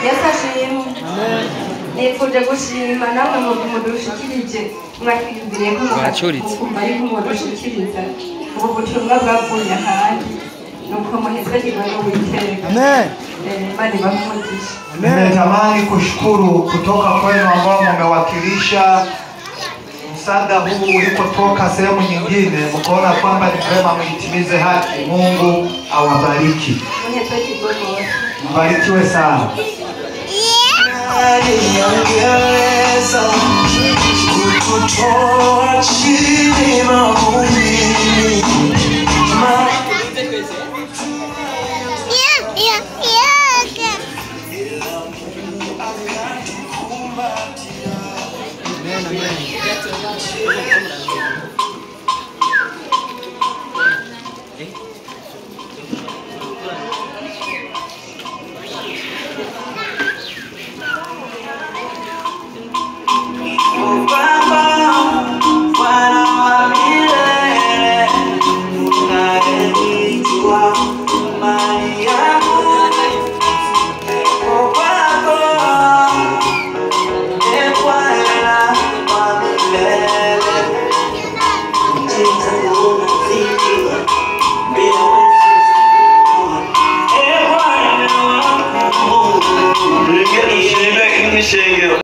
yasashimwe nifuje gushima namwe mu mudushikirije mwakiyumviriye ko mukumva yuko mudushikiriza ubu butumwa bwavuye ahandi nuko muhezagirwa n'Uwiteka. Bali bamutisha. Nimetamani kushukuru kutoka kwenu ambao mmewakilisha msaada huu ulipotoka sehemu nyingine, mkaona kwamba ni vyema mhitimize haki. Mungu awabariki. Mbarikiwe sana. Kutoa chini maombi